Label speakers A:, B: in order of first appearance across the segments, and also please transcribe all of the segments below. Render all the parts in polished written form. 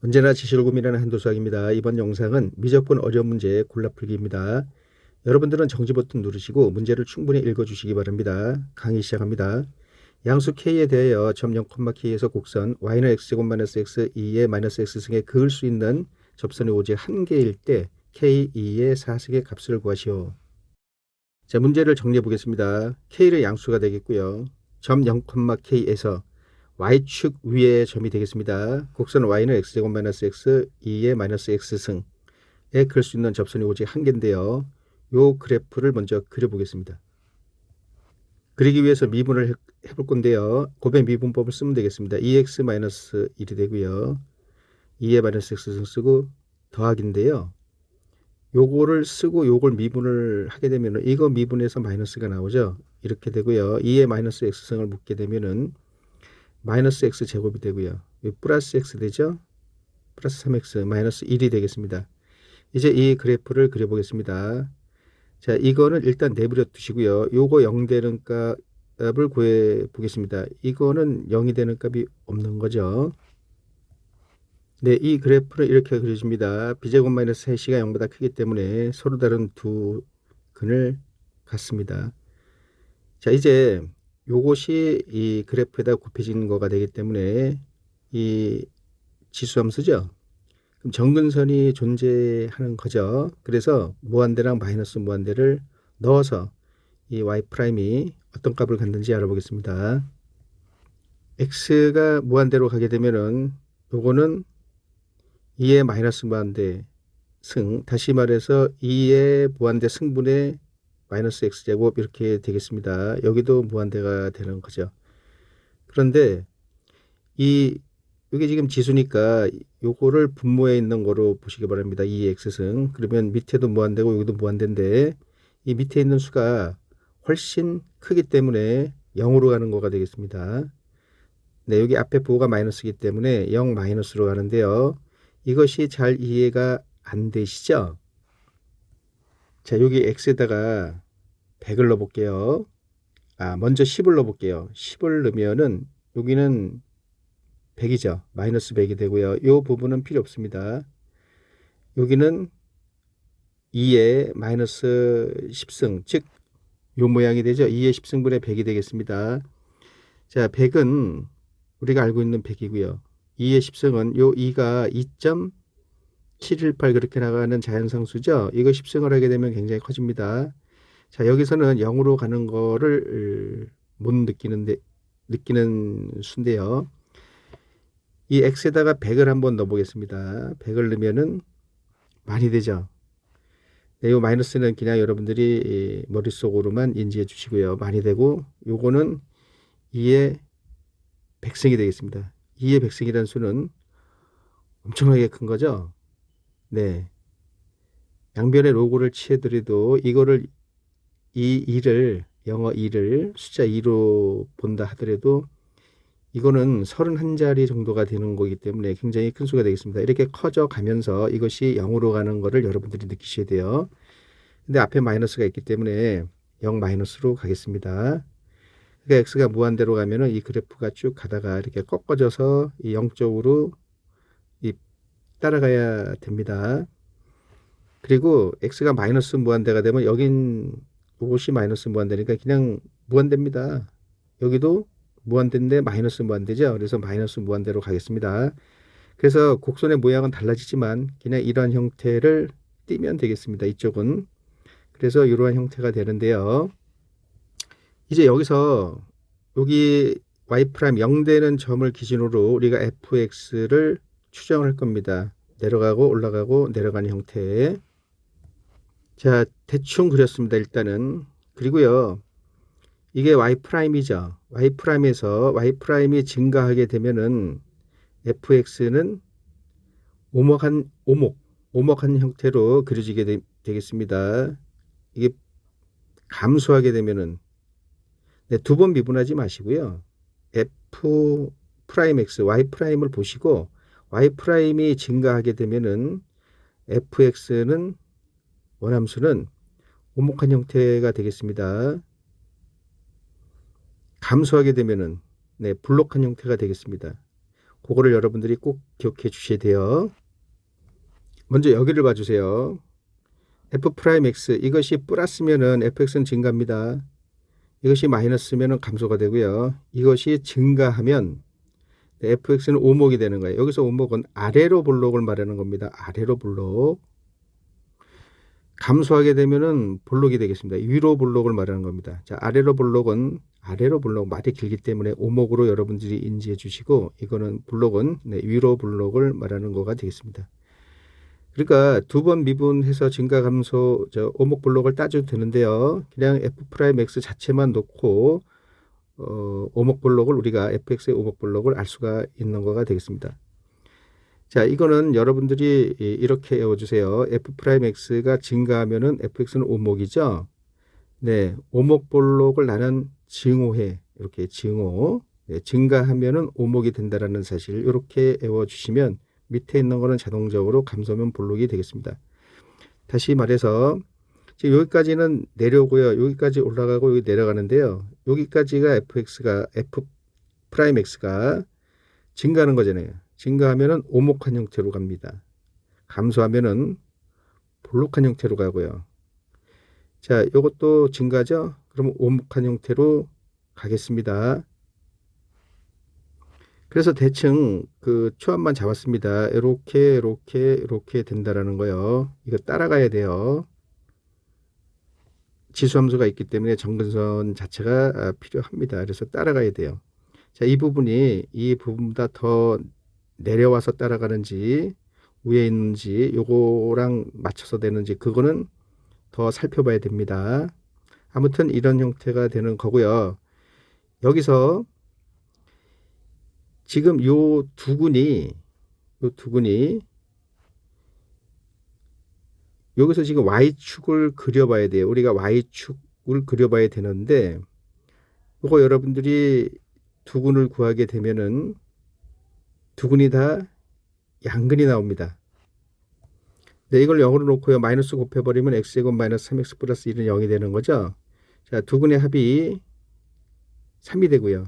A: 언제나 지식을 고민하는 한도수학입니다. 이번 영상은 미적분 어려운 문제 골라풀기입니다. 여러분들은 정지 버튼 누르시고 문제를 충분히 읽어주시기 바랍니다. 강의 시작합니다. 양수 k에 대하여 점 0,k에서 곡선 y는 x-x 2의 -x승에 그을 수 있는 접선이 오직 한 개일 때 k2의 4승의 값을 구하시오. 자, 문제를 정리해 보겠습니다. k는 양수가 되겠고요. 점 0,k에서 y축 위의 점이 되겠습니다. 곡선 y는 x-x 2의 -x승에 그을 수 있는 접선이 오직 한 개인데요. 요 그래프를 먼저 그려보겠습니다. 그리기 위해서 미분을 해볼 건데요. 곱의 미분법을 쓰면 되겠습니다. 2x-1이 되고요. 2의 -x승 쓰고 더하기인데요. 요거를 쓰고 요걸 미분을 하게 되면 이거 미분해서 마이너스가 나오죠. 이렇게 되고요. 2의 -x승을 묻게 되면은 마이너스 x 제곱이 되고요. 플러스 x 되죠. 플러스 3x 마이너스 1이 되겠습니다. 이제 이 그래프를 그려보겠습니다. 자, 이거는 일단 내버려 두시고요. 요거 0 되는 값을 구해 보겠습니다. 이거는 0이 되는 값이 없는 거죠. 네, 이 그래프를 이렇게 그려줍니다. b제곱 마이너스 3c가 0보다 크기 때문에 서로 다른 두 근을 갖습니다. 자, 이제 요것이 이 그래프에다 곱해지는 거가 되기 때문에 이 지수함수죠. 그럼 정근선이 존재하는 거죠. 그래서 무한대랑 마이너스 무한대를 넣어서 이 y'이 어떤 값을 갖는지 알아보겠습니다. x가 무한대로 가게 되면은 요거는 2의 마이너스 무한대 승, 다시 말해서 2의 무한대 승분의 마이너스 x제곱 이렇게 되겠습니다. 여기도 무한대가 되는 거죠. 그런데 이게 지금 지수니까 요거를 분모에 있는 거로 보시기 바랍니다. 2의 x승. 그러면 밑에도 무한대고 여기도 무한대인데 이 밑에 있는 수가 훨씬 크기 때문에 0으로 가는 거가 되겠습니다. 네, 여기 앞에 부호가 마이너스이기 때문에 0 마이너스로 가는데요. 이것이 잘 이해가 안 되시죠? 자, 여기 x에다가 100을 넣어볼게요. 먼저 10을 넣어볼게요. 10을 넣으면은 여기는 100이죠. 마이너스 100이 되고요. 이 부분은 필요 없습니다. 여기는 2의 마이너스 10승, 즉 요 모양이 되죠. 2의 10승분의 100이 되겠습니다. 자, 100은 우리가 알고 있는 100이고요. 2의 10승은 요 2가 2.718 그렇게 나가는 자연상수죠. 이거 10승을 하게 되면 굉장히 커집니다. 자, 여기서는 0으로 가는 거를 못 느끼는 수인데요. 이 x에다가 100을 한번 넣어보겠습니다. 100을 넣으면은 많이 되죠. 네, 이 마이너스는 그냥 여러분들이 머릿속으로만 인지해 주시고요. 많이 되고 요거는 2의 100승이 되겠습니다. 2의 100승이라는 수는 엄청나게 큰 거죠. 네. 양변의 로고를 취해드려도 이거를 이 2를 영어 2를 숫자 2로 본다 하더라도 이거는 31자리 정도가 되는 거기 때문에 굉장히 큰 수가 되겠습니다. 이렇게 커져 가면서 이것이 0으로 가는 거를 여러분들이 느끼셔야 돼요. 근데 앞에 마이너스가 있기 때문에 0 마이너스로 가겠습니다. 그러니까 x가 무한대로 가면은 이 그래프가 쭉 가다가 이렇게 꺾어져서 이 0쪽으로 따라가야 됩니다. 그리고 x가 마이너스 무한대가 되면 여긴 이것이 마이너스 무한대니까 그냥 무한대입니다. 여기도 무한대인데 마이너스 무한대죠. 그래서 마이너스 무한대로 가겠습니다. 그래서 곡선의 모양은 달라지지만 그냥 이러한 형태를 띄면 되겠습니다. 이쪽은. 그래서 이러한 형태가 되는데요. 이제 여기서 여기 y' 0 되는 점을 기준으로 우리가 fx를 추정을 할 겁니다. 내려가고 올라가고 내려가는 형태. 자, 대충 그렸습니다. 일단은. 그리고요. 이게 y'이죠. y'에서 y'이 증가하게 되면은 fx는 오목한 형태로 그려지게 되겠습니다. 이게 감소하게 되면은 네, 두 번 미분하지 마시고요. f'x, y'을 보시고 y'이 증가하게 되면은 fx는 원함수는 오목한 형태가 되겠습니다. 감소하게 되면은 네, 블록한 형태가 되겠습니다. 그거를 여러분들이 꼭 기억해 주셔야 돼요. 먼저 여기를 봐주세요. F'X 이것이 플러스면은 fx는 증가합니다. 이것이 마이너스면은 감소가 되고요. 이것이 증가하면 fx는 오목이 되는 거예요. 여기서 오목은 아래로 볼록을 말하는 겁니다. 아래로 볼록. 감소하게 되면은 볼록이 되겠습니다. 위로 볼록을 말하는 겁니다. 자, 아래로 볼록은 아래로 볼록 말이 길기 때문에 오목으로 여러분들이 인지해 주시고, 이거는 볼록은 위로 볼록을 말하는 거가 되겠습니다. 그러니까 두 번 미분해서 증가 감소 오목 볼록을 따져도 되는데요. 그냥 F'X 자체만 놓고 오목 볼록을 우리가 fx의 오목 볼록을 알 수가 있는 거가 되겠습니다. 자, 이거는 여러분들이 이렇게 외워주세요. F'X가 증가하면은 fx는 오목이죠. 네, 오목 볼록을 나는 증오해. 이렇게 증오. 네, 증가하면은 오목이 된다라는 사실 이렇게 외워주시면 밑에 있는 거는 자동적으로 감소면 볼록이 되겠습니다. 다시 말해서 지금 여기까지는 내려오고요. 여기까지 올라가고 여기 내려가는데요. 여기까지가 F'X가 증가하는 거잖아요. 증가하면은 오목한 형태로 갑니다. 감소하면은 볼록한 형태로 가고요. 자, 이것도 증가죠? 그러면 오목한 형태로 가겠습니다. 그래서 대충 그 초합만 잡았습니다. 이렇게 된다라는 거요. 이거 따라가야 돼요. 지수함수가 있기 때문에 정근선 자체가 필요합니다. 그래서 따라가야 돼요. 자, 이 부분보다 더 내려와서 따라가는지 위에 있는지 요거랑 맞춰서 되는지 그거는 더 살펴봐야 됩니다. 아무튼 이런 형태가 되는 거고요. 여기서 지금 요 두근이 여기서 지금 Y축을 그려봐야 돼요. 우리가 Y축을 그려봐야 되는데 요거 여러분들이 두근을 구하게 되면은 두근이 다 양근이 나옵니다. 네, 이걸 0으로 놓고요. 마이너스 곱해버리면 x제곱 마이너스 3x 플러스 1은 0이 되는 거죠. 자, 두근의 합이 3이 되고요.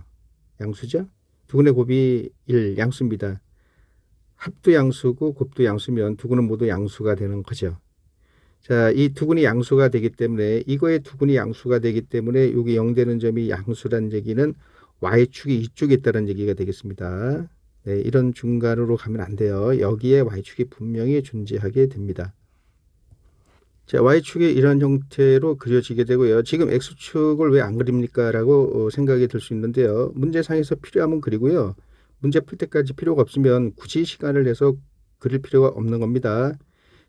A: 양수죠. 두근의 곱이 1, 양수입니다. 합도 양수고 곱도 양수면 두근은 모두 양수가 되는 거죠. 자, 이 두근이 양수가 되기 때문에 이거의 두근이 양수가 되기 때문에 여기 0 되는 점이 양수란 얘기는 y축이 이쪽에 있다는 얘기가 되겠습니다. 네, 이런 중간으로 가면 안 돼요. 여기에 y축이 분명히 존재하게 됩니다. 자, y축이 이런 형태로 그려지게 되고요. 지금 x축을 왜 안 그립니까? 라고 생각이 들 수 있는데요. 문제상에서 필요하면 그리고요. 문제 풀 때까지 필요가 없으면 굳이 시간을 내서 그릴 필요가 없는 겁니다.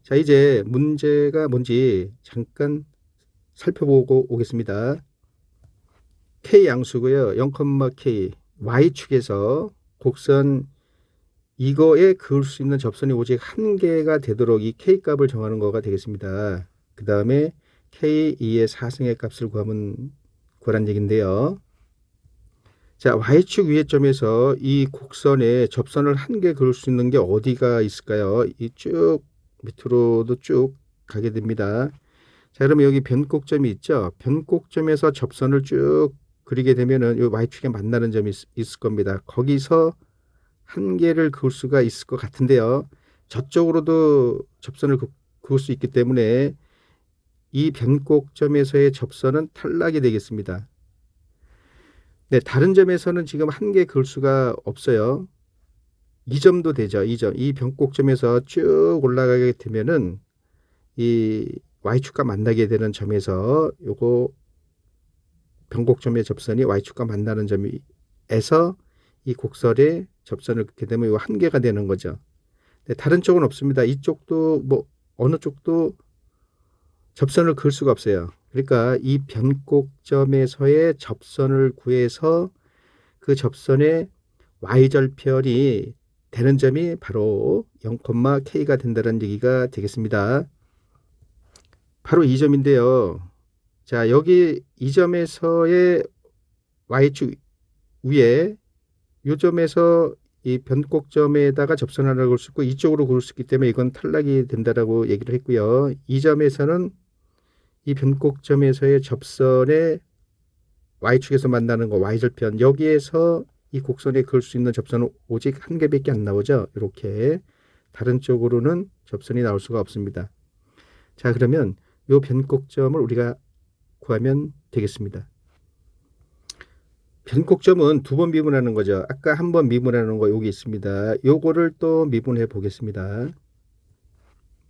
A: 자, 이제 문제가 뭔지 잠깐 살펴보고 오겠습니다. k 양수고요. 0,k y축에서 곡선 이거에 그을 수 있는 접선이 오직 한 개가 되도록 이 k 값을 정하는 거가 되겠습니다. 그 다음에 k2의 4승의 값을 구하란 얘기인데요. 자, y축 위의 점에서 이 곡선에 접선을 한 개 그을 수 있는 게 어디가 있을까요? 이 쭉 밑으로도 쭉 가게 됩니다. 자, 그러면 여기 변곡점이 있죠? 변곡점에서 접선을 쭉 그리게 되면은 이 y축에 만나는 점이 있을 겁니다. 거기서 한 개를 그을 수가 있을 것 같은데요. 저쪽으로도 접선을 그을 수 있기 때문에 이 변곡점에서의 접선은 탈락이 되겠습니다. 네, 다른 점에서는 지금 한 개 그을 수가 없어요. 이 점도 되죠. 이 변곡점에서 쭉 올라가게 되면은 이 y축과 만나게 되는 점에서 요거 변곡점의 접선이 y축과 만나는 점에서 이 곡선의 접선을 긋게 되면 요 한 개가 되는 거죠. 네, 다른 쪽은 없습니다. 이쪽도 뭐 어느 쪽도 접선을 그을 수가 없어요. 그러니까 이 변곡점에서의 접선을 구해서 그 접선의 y절편이 되는 점이 바로 0,k가 된다는 얘기가 되겠습니다. 바로 이 점인데요. 자, 여기 이 점에서의 y축 위에 이 점에서 이 변곡점에다가 접선을 그을 수 있고 이쪽으로 그을 수 있기 때문에 이건 탈락이 된다라고 얘기를 했고요. 이 점에서는 이 변곡점에서의 접선의 y축에서 만나는 거 y절편 여기에서 이 곡선에 그을 수 있는 접선은 오직 한 개밖에 안 나오죠. 이렇게 다른 쪽으로는 접선이 나올 수가 없습니다. 자, 그러면 요 변곡점을 우리가 구하면 되겠습니다. 변곡점은 두 번 미분하는 거죠. 아까 한 번 미분하는 거 여기 있습니다. 요거를 또 미분해 보겠습니다.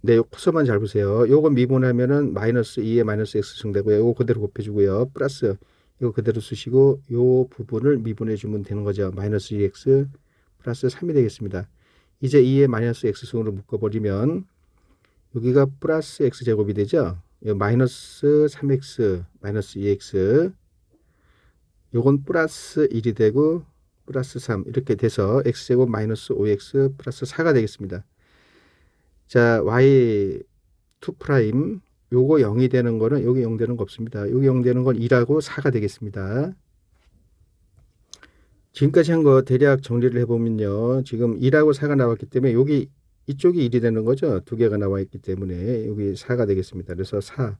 A: 네, 코서만 잘 보세요. 요거 미분하면은 마이너스 2에 마이너스 x 승되고요. 요거 그대로 곱해주고요. 플러스 이거 그대로 쓰시고 요 부분을 미분해 주면 되는 거죠. 마이너스 2x 플러스 3이 되겠습니다. 이제 2에 마이너스 x승으로 묶어버리면 여기가 플러스 x제곱이 되죠. 마이너스 3x 마이너스 2x 요건 플러스 1이 되고 플러스 3 이렇게 돼서 x제곱 마이너스 5x 플러스 4가 되겠습니다. 자, y 2' 요거 0이 되는 거는 여기 0 되는 거 없습니다. 여기 0 되는 건 2라고 4가 되겠습니다. 지금까지 한 거 대략 정리를 해보면요. 지금 2라고 4가 나왔기 때문에 여기 이쪽이 1이 되는 거죠. 두 개가 나와 있기 때문에 여기 4가 되겠습니다. 그래서 4.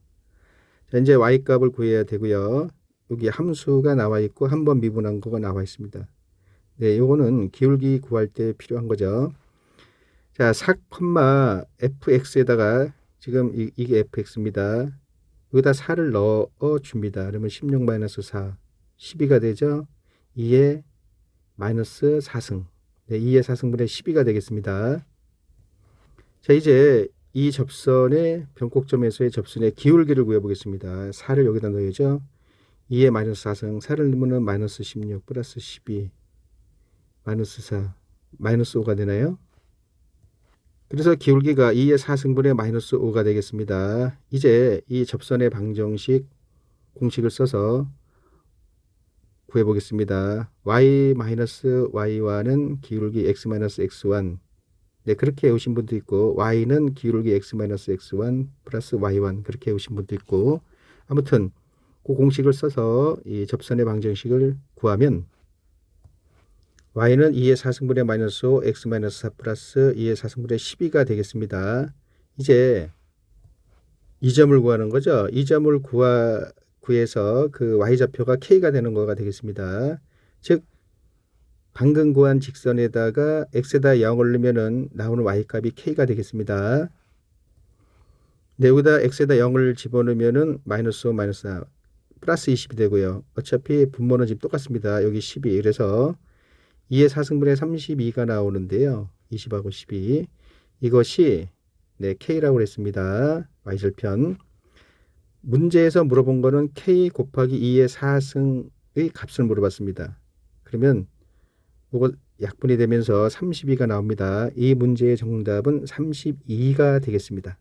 A: 자, 이제 y 값을 구해야 되고요. 여기 함수가 나와 있고 한 번 미분한 거가 나와 있습니다. 네, 요거는 기울기 구할 때 필요한 거죠. 자, 4,fx에다가 지금 이게 fx입니다. 여기다 4를 넣어 줍니다. 그러면 16-4, 12가 되죠. 2의 마이너스 4승. 네, 2의 4승분의 12가 되겠습니다. 자, 이제 이 접선의 변곡점에서의 접선의 기울기를 구해보겠습니다. 4를 여기다 넣어야죠. 2의 마이너스 4승, 4를 넣으면 마이너스 16 플러스 12 마이너스 4 마이너스 5가 되나요? 그래서 기울기가 2의 4승분의 마이너스 5가 되겠습니다. 이제 이 접선의 방정식 공식을 써서 구해보겠습니다. y-y1은 기울기 x-x1. 네, 그렇게 해오신 분도 있고 y는 기울기 x-x1 플러스 y1 그렇게 해오신 분도 있고 아무튼 그 공식을 써서 이 접선의 방정식을 구하면 y는 2의 4승분의 마이너스 5, x-4 플러스 2의 4승분의 12가 되겠습니다. 이제 이 점을 구하는 거죠. 이 점을 구해서 그 y좌표가 k가 되는 거가 되겠습니다. 즉 방금 구한 직선에다가 x에다 0을 넣으면 나오는 y값이 k가 되겠습니다. 네, 여기다 x에다 0을 집어넣으면 마이너스 5, 마이너스 4, 플러스 20이 되고요. 어차피 분모는 지금 똑같습니다. 여기 12. 그래서 2의 4승분의 32가 나오는데요. 20하고 12. 이것이 네, k라고 했습니다. y절편. 문제에서 물어본 거는 k 곱하기 2의 4승의 값을 물어봤습니다. 그러면 이거 약분이 되면서 32가 나옵니다. 이 문제의 정답은 32가 되겠습니다.